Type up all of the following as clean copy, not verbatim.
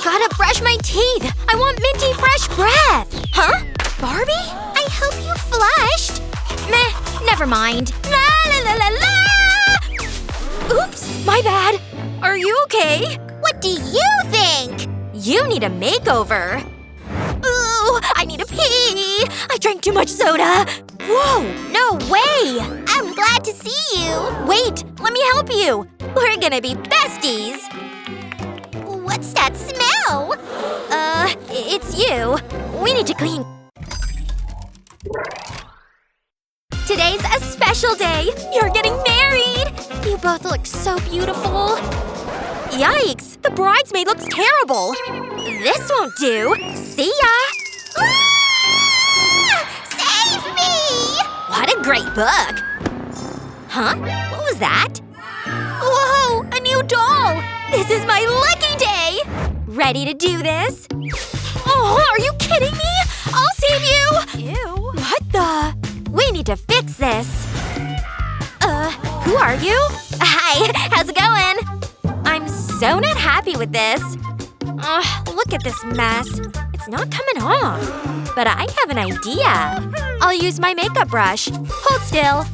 Gotta brush my teeth! I want minty fresh breath! Huh? Barbie? I hope you flushed. Meh, never mind. La la la la la! Oops, my bad. Are you okay? What do you think? You need a makeover. Ooh, I need a pee! I drank too much soda! Whoa, no way! I'm glad to see you! Wait, let me help you! We're gonna be besties! What's that smell? It's you. We need to clean. Today's a special day! You're getting married! You both look so beautiful. Yikes! The bridesmaid looks terrible! This won't do! See ya! Ah! Save me! What a great book! Huh? What was that? Whoa! A new doll! This is my lucky day! Ready to do this? Oh, are you kidding me? I'll save you! Ew. What the? We need to fix this. Who are you? Hi, how's it going? I'm so not happy with this. Look at this mess. It's not coming off. But I have an idea. I'll use my makeup brush. Hold still.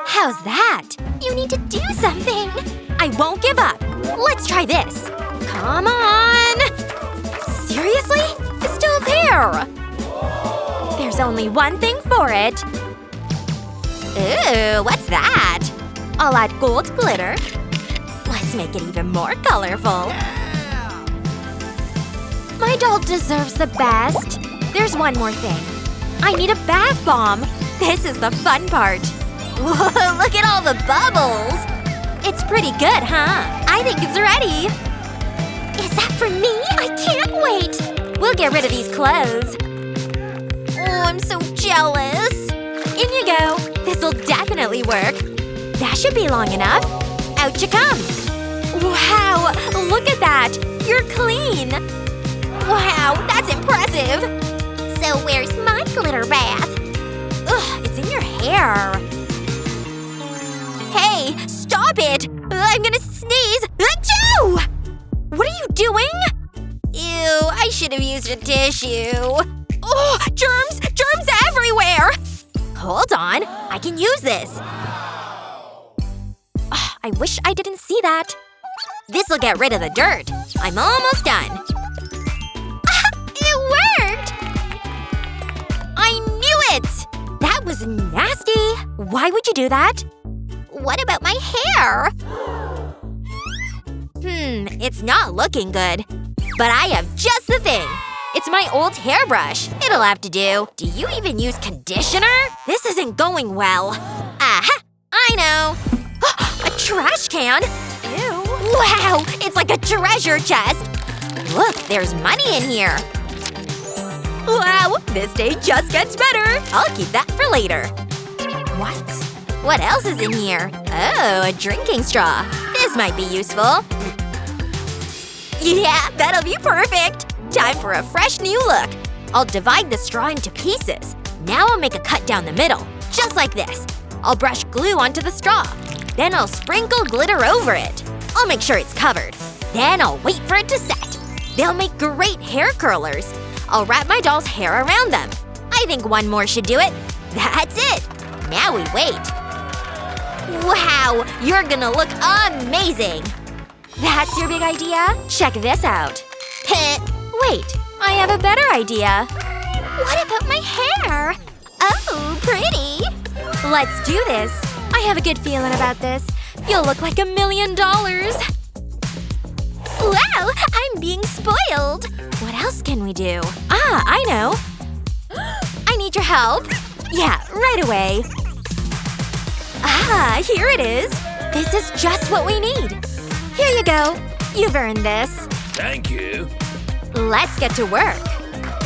How's that? You need to do something. I won't give up. Let's try this. Come on! Seriously? It's still there! There's only one thing for it. Ooh, what's that? I'll add gold glitter. Let's make it even more colorful. My doll deserves the best. There's one more thing. I need a bath bomb. This is the fun part. Whoa, look at all the bubbles! It's pretty good, huh? I think it's ready. Is that for me? I can't wait! We'll get rid of these clothes. Oh, I'm so jealous. In you go. This'll definitely work. That should be long enough. Out you come. Wow, look at that. You're clean. Wow, that's impressive. So where's my glitter bath? Ugh, it's in your hair. Hey, stop it! I'm gonna sneeze! Achoo! What are you doing? Ew, I should have used a tissue. Oh, germs! Germs everywhere! Hold on, I can use this. Oh, I wish I didn't see that. This'll get rid of the dirt. I'm almost done. It worked! I knew it! That was nasty. Why would you do that? What about my hair? It's not looking good. But I have just the thing. It's my old hairbrush. It'll have to do. Do you even use conditioner? This isn't going well. Aha! I know. A trash can? Ew. Wow! It's like a treasure chest! Look, there's money in here. Wow! This day just gets better! I'll keep that for later. What? What else is in here? Oh, a drinking straw. This might be useful. Yeah, that'll be perfect! Time for a fresh new look. I'll divide the straw into pieces. Now I'll make a cut down the middle. Just like this. I'll brush glue onto the straw. Then I'll sprinkle glitter over it. I'll make sure it's covered. Then I'll wait for it to set. They'll make great hair curlers. I'll wrap my doll's hair around them. I think one more should do it. That's it! Now we wait. Wow! You're gonna look amazing! That's your big idea? Check this out. Wait, I have a better idea. What about my hair? Oh, pretty! Let's do this. I have a good feeling about this. You'll look like $1 million. Wow! I'm being spoiled! What else can we do? Ah, I know! I need your help. Yeah, right away. Ah, here it is! This is just what we need. Here you go. You've earned this. Thank you. Let's get to work.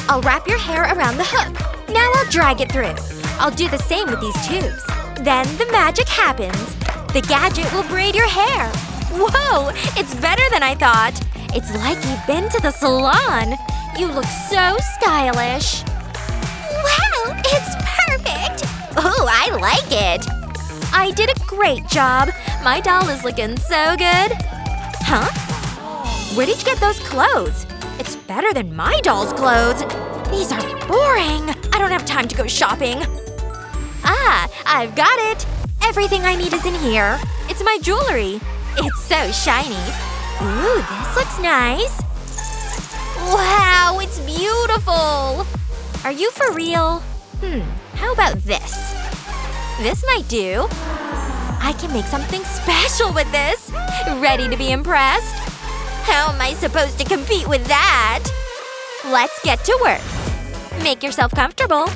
I'll wrap your hair around the hook. Now I'll drag it through. I'll do the same with these tubes. Then the magic happens. The gadget will braid your hair. Whoa! It's better than I thought. It's like you've been to the salon. You look so stylish. Wow! It's perfect! Oh, I like it! I did a great job. My doll is looking so good. Huh? Where did you get those clothes? It's better than my doll's clothes. These are boring. I don't have time to go shopping. Ah, I've got it. Everything I need is in here. It's my jewelry. It's so shiny. Ooh, this looks nice. Wow, it's beautiful. Are you for real? How about this? This might do. I can make something special with this. Ready to be impressed? How am I supposed to compete with that? Let's get to work. Make yourself comfortable.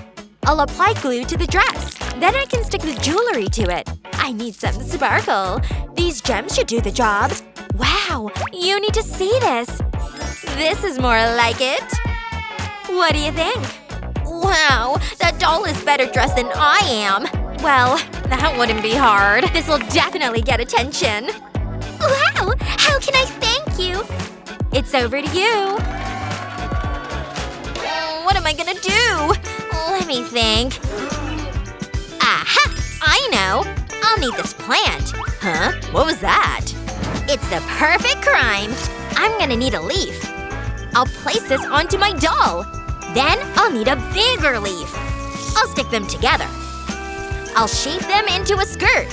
I'll apply glue to the dress. Then I can stick the jewelry to it. I need some sparkle. These gems should do the job. Wow, you need to see this. This is more like it. What do you think? Wow, that doll is better dressed than I am. Well, that wouldn't be hard. This'll definitely get attention. Wow, how can I thank you? It's over to you. What am I gonna do? Let me think. Aha! I know! I'll need this plant. Huh? What was that? It's the perfect crime. I'm gonna need a leaf. I'll place this onto my doll. Then I'll need a bigger leaf. I'll stick them together. I'll shape them into a skirt.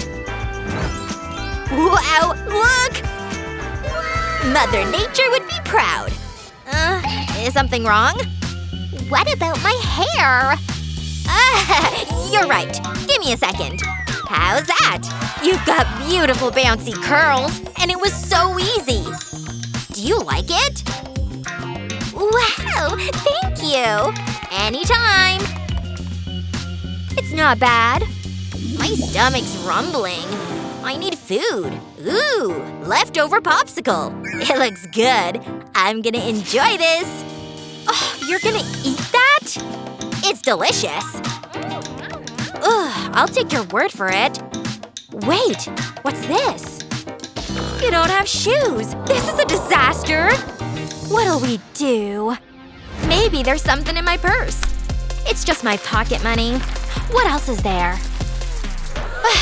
Wow, look! Mother Nature would be proud. Is something wrong? What about my hair? You're right. Give me a second. How's that? You've got beautiful bouncy curls, and it was so easy. Do you like it? Wow, thank you. Anytime. It's not bad. My stomach's rumbling. I need food. Ooh, leftover popsicle. It looks good. I'm gonna enjoy this. Oh, you're gonna eat that? It's delicious. Ugh, I'll take your word for it. Wait, what's this? You don't have shoes. This is a disaster. What'll we do? Maybe there's something in my purse. It's just my pocket money. What else is there?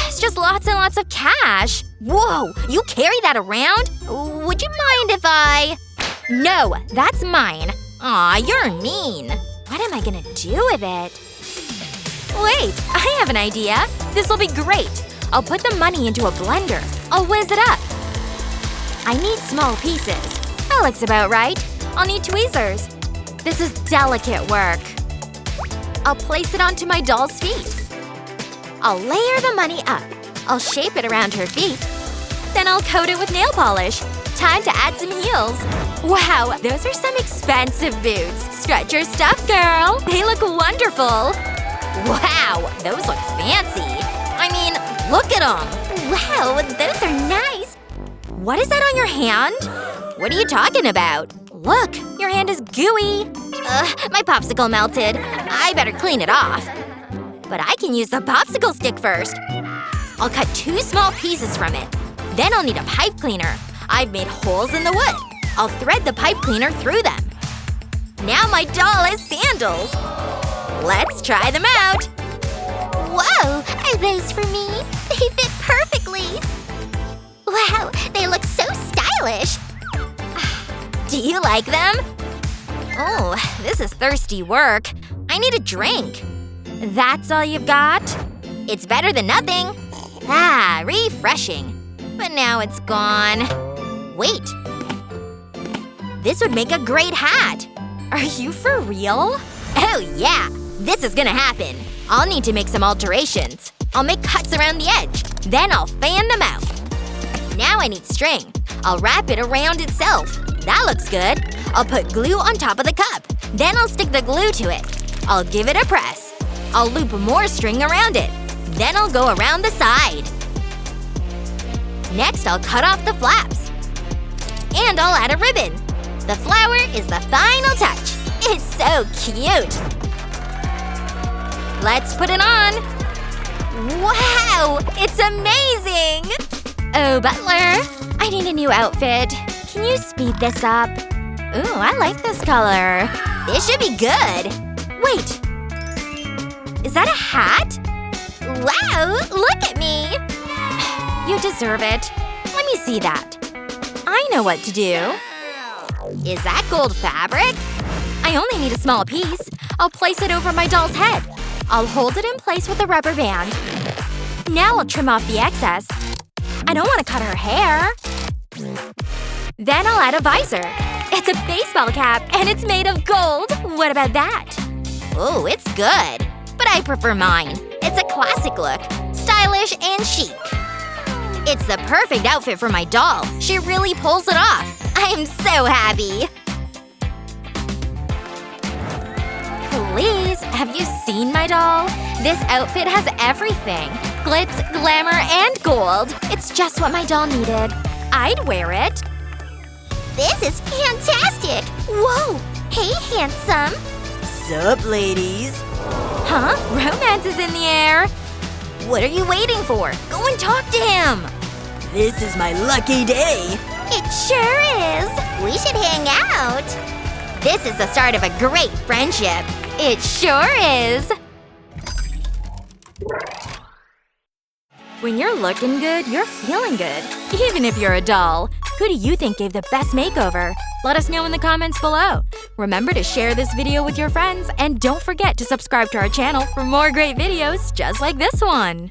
It's just lots and lots of cash. Whoa, you carry that around? Would you mind if I… No, that's mine. Aw, you're mean. What am I gonna do with it? Wait, I have an idea. This'll be great. I'll put the money into a blender. I'll whiz it up. I need small pieces. That looks about right. I'll need tweezers. This is delicate work. I'll place it onto my doll's feet. I'll layer the money up. I'll shape it around her feet. Then I'll coat it with nail polish. Time to add some heels. Wow, those are some expensive boots. Stretch your stuff, girl. They look wonderful. Wow, those look fancy. I mean, look at them. Wow, those are nice. What is that on your hand? What are you talking about? Look, your hand is gooey. My popsicle melted. I better clean it off. But I can use the popsicle stick first. I'll cut 2 small pieces from it. Then I'll need a pipe cleaner. I've made holes in the wood. I'll thread the pipe cleaner through them. Now my doll has sandals. Let's try them out. Whoa, are those for me? They fit perfectly. Wow, they look so stylish. Do you like them? Oh, this is thirsty work. I need a drink. That's all you've got? It's better than nothing. Ah, refreshing. But now it's gone. Wait. This would make a great hat. Are you for real? Oh yeah, this is gonna happen. I'll need to make some alterations. I'll make cuts around the edge. Then I'll fan them out. Now I need string. I'll wrap it around itself. That looks good. I'll put glue on top of the cup. Then I'll stick the glue to it. I'll give it a press. I'll loop more string around it. Then I'll go around the side. Next, I'll cut off the flaps. And I'll add a ribbon. The flower is the final touch. It's so cute. Let's put it on. Wow! It's amazing! Oh, butler. I need a new outfit. Can you speed this up? Ooh, I like this color. This should be good. Wait. Is that a hat? Wow! Look at me! You deserve it. Let me see that. I know what to do. Is that gold fabric? I only need a small piece. I'll place it over my doll's head. I'll hold it in place with a rubber band. Now I'll trim off the excess. I don't want to cut her hair. Then I'll add a visor. It's a baseball cap, and it's made of gold. What about that? Ooh, it's good. But I prefer mine. It's a classic look. Stylish and chic. It's the perfect outfit for my doll. She really pulls it off. I'm so happy. Please, have you seen my doll? This outfit has everything. Glitz, glamour, and gold. It's just what my doll needed. I'd wear it. This is fantastic! Whoa! Hey, handsome! Sup, ladies? Huh? Romance is in the air. What are you waiting for? Go and talk to him! This is my lucky day. It sure is. We should hang out. This is the start of a great friendship. It sure is. When you're looking good, you're feeling good. Even if you're a doll. Who do you think gave the best makeover? Let us know in the comments below. Remember to share this video with your friends, and don't forget to subscribe to our channel for more great videos just like this one.